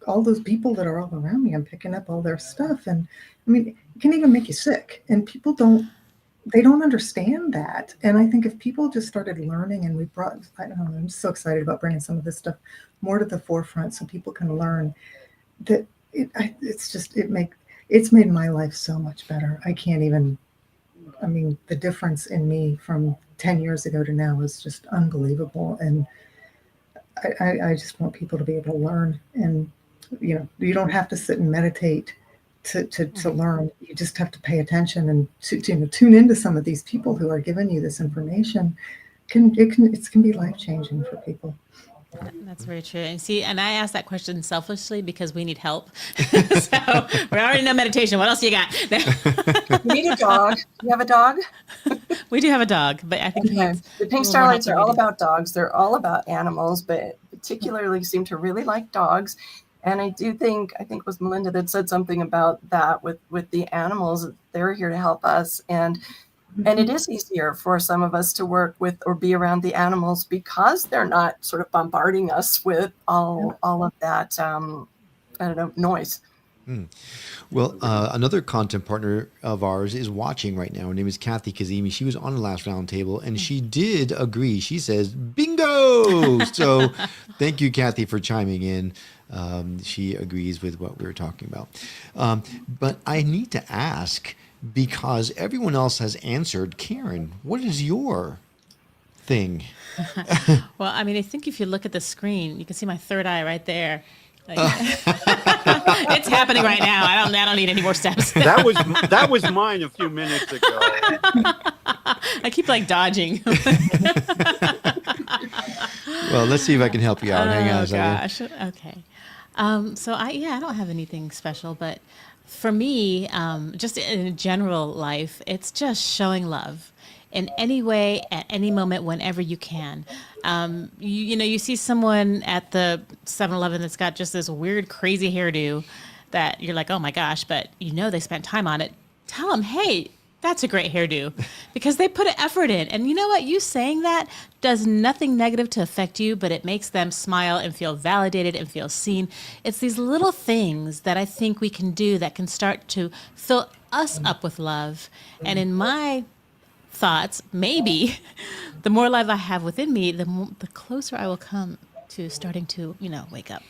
[SPEAKER 11] all those people that are all around me, I'm picking up all their stuff. And I mean, it can even make you sick, and people don't understand that. And I think if people just started learning, and I don't know, I'm so excited about bringing some of this stuff more to the forefront so people can learn that it's made my life so much better. The difference in me from 10 years ago to now is just unbelievable. And I just want people to be able to learn. And, you don't have to sit and meditate to learn. You just have to pay attention and to tune into some of these people who are giving you this information. It can be life-changing for people.
[SPEAKER 7] That's very true. And see, and I asked that question selfishly because we need help. So we already know meditation. What else you got?
[SPEAKER 12] You need a dog. You have a dog?
[SPEAKER 7] We do have a dog, but I think
[SPEAKER 12] the Pink Starlights are all about dogs. They're all about animals, but particularly seem to really like dogs. And I think it was Melinda that said something about that with the animals. They're here to help us. And it is easier for some of us to work with or be around the animals because they're not sort of bombarding us with all of that, noise.
[SPEAKER 6] Well, another content partner of ours is watching right now. Her name is Kathy Kazemi. She was on the last roundtable, and she did agree. She says, bingo! So thank you, Kathy, for chiming in. She agrees with what we were talking about. But I need to ask, because everyone else has answered, Karen, what is your thing?
[SPEAKER 7] Well, I think if you look at the screen, you can see my third eye right there. It's happening right now. I don't need any more steps.
[SPEAKER 10] That was mine a few minutes ago.
[SPEAKER 7] I keep dodging.
[SPEAKER 6] Well, let's see if I can help you out. Hang on a
[SPEAKER 7] Gosh.
[SPEAKER 6] second.
[SPEAKER 7] Okay. So I don't have anything special, but for me, just in general life, it's just showing love in any way, at any moment, whenever you can. You see someone at the 7-Eleven that's got just this weird, crazy hairdo that you're like, oh my gosh, but they spent time on it. Tell them, hey, that's a great hairdo, because they put an effort in. And you know what? You saying that does nothing negative to affect you, but it makes them smile and feel validated and feel seen. It's these little things that I think we can do that can start to fill us up with love. And in my thoughts, maybe the more love I have within me, the closer I will come to starting to, wake up.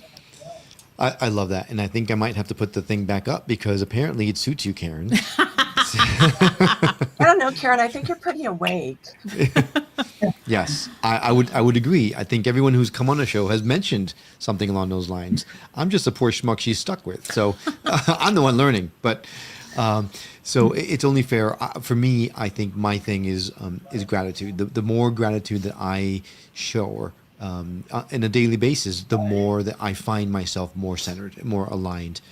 [SPEAKER 6] I love that. And I think I might have to put the thing back up because apparently it suits you, Karen.
[SPEAKER 12] I don't know, Karen. I think you're pretty awake.
[SPEAKER 6] Yes, I would agree. I think everyone who's come on the show has mentioned something along those lines. I'm just a poor schmuck she's stuck with. So I'm the one learning. But so it's only fair. For me, I think my thing is gratitude. The more gratitude that I show on a daily basis, the more that I find myself more centered, more aligned.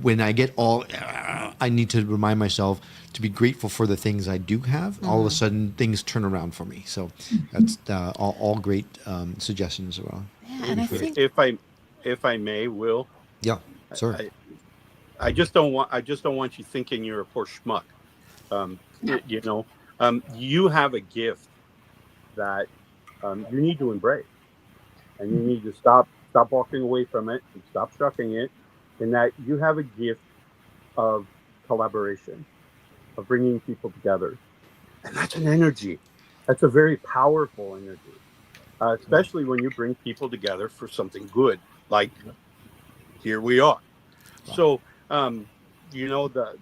[SPEAKER 6] When I get I need to remind myself to be grateful for the things I do have. All of a sudden, things turn around for me. So that's all great suggestions.
[SPEAKER 7] Yeah, and I think
[SPEAKER 10] if I may, Will.
[SPEAKER 6] Yeah, sir.
[SPEAKER 10] I just don't want you thinking you're a poor schmuck. You know, you have a gift that you need to embrace, and you need to stop walking away from it and stop shucking it. In that you have a gift of collaboration, of bringing people together, and that's an energy. That's a very powerful energy, especially when you bring people together for something good, like here we are. So, you know, the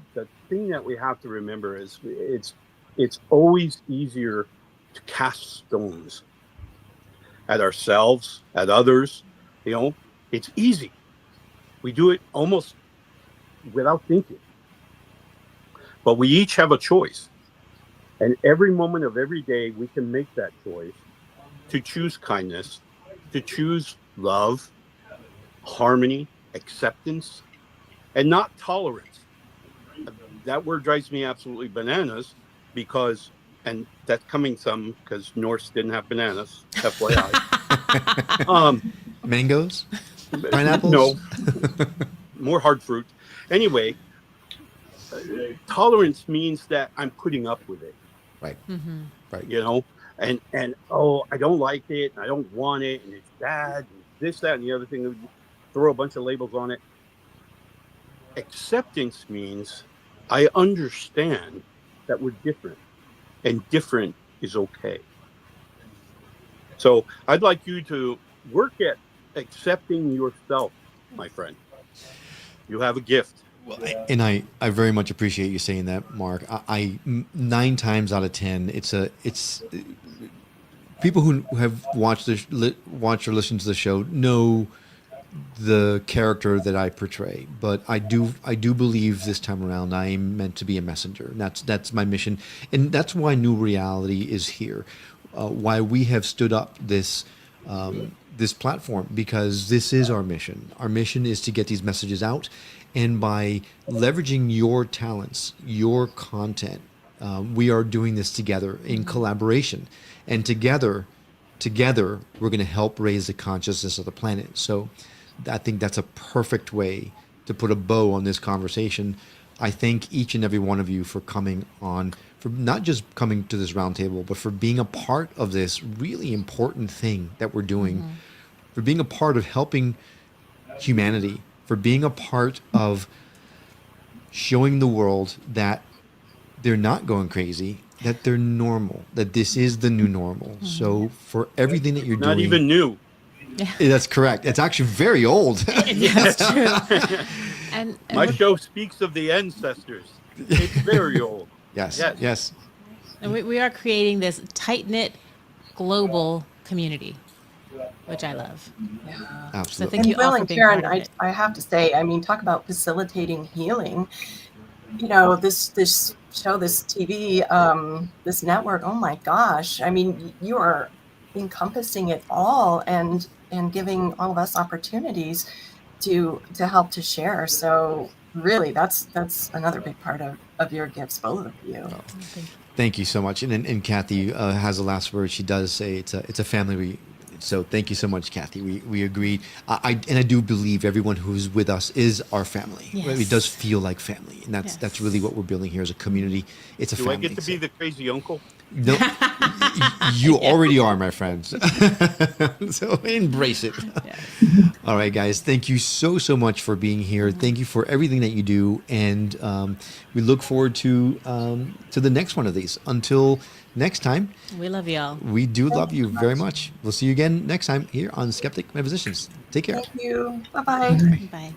[SPEAKER 10] thing that we have to remember is it's always easier to cast stones at ourselves, at others. You know, it's easy. We do it almost without thinking. But we each have a choice. And every moment of every day, we can make that choice to choose kindness, to choose love, harmony, acceptance, and not tolerance. That word drives me absolutely bananas because, and that's coming some because Norse didn't have bananas, FYI.
[SPEAKER 6] Mangoes? Pineapples?
[SPEAKER 10] No, more hard fruit. Anyway, tolerance means that I'm putting up with it.
[SPEAKER 6] Right. Right.
[SPEAKER 10] You know, and oh, I don't like it, and I don't want it, and it's bad, and this, that, and the other thing. Throw a bunch of labels on it. Acceptance means I understand that we're different, and different is okay. So I'd like you to work at accepting yourself, my friend. You have a gift.
[SPEAKER 6] And I very much appreciate you saying that, Mark. I 9 times out of 10, it's people who have watched or listened to the show know the character that I portray, but I do believe this time around I am meant to be a messenger. And that's my mission, and that's why New Reality is here. Why we have stood up this platform, because this is our mission. Our mission is to get these messages out, and by leveraging your talents, your content, we are doing this together in collaboration, and together we're going to help raise the consciousness of the planet. So I think that's a perfect way to put a bow on this conversation. I thank each and every one of you for coming on, for not just coming to this roundtable, but for being a part of this really important thing that we're doing, for being a part of helping humanity, for being a part of showing the world that they're not going crazy, that they're normal, that this is the new normal. So for everything that you're doing...
[SPEAKER 10] Not even new.
[SPEAKER 6] That's correct. It's actually very old.
[SPEAKER 7] That's true. And
[SPEAKER 10] my show speaks of the ancestors. It's very old.
[SPEAKER 6] Yes.
[SPEAKER 7] And we are creating this tight-knit global community, which I love.
[SPEAKER 12] Yeah.
[SPEAKER 6] Absolutely.
[SPEAKER 7] So thank you
[SPEAKER 12] Will
[SPEAKER 7] all for
[SPEAKER 12] and
[SPEAKER 7] being
[SPEAKER 12] Karen,
[SPEAKER 7] part of it.
[SPEAKER 12] I have to say, I mean, talk about facilitating healing. You know, this show, this TV, this network, oh my gosh. I mean, you are encompassing it all and giving all of us opportunities to help to share. So really, that's another big part of your gifts, both of you.
[SPEAKER 6] Oh, thank you so much. And Kathy has the last word. She does say it's a family. So thank you so much, Kathy. We agreed. I do believe everyone who's with us is our family.
[SPEAKER 7] Yes.
[SPEAKER 6] Right? It does feel like family, and that's really what we're building here as a community. It's a family.
[SPEAKER 10] Do I get to be the crazy uncle?
[SPEAKER 6] No, you already are, my friends. So embrace it.
[SPEAKER 7] Yes.
[SPEAKER 6] All right, guys. Thank you so much for being here. Thank you for everything that you do, and we look forward to the next one of these. Until next time,
[SPEAKER 7] We love y'all.
[SPEAKER 6] we do love you very much. We'll see you again next time here on Skeptic Metaphysicians. Take care.
[SPEAKER 12] Thank you. Bye-bye.
[SPEAKER 7] Bye.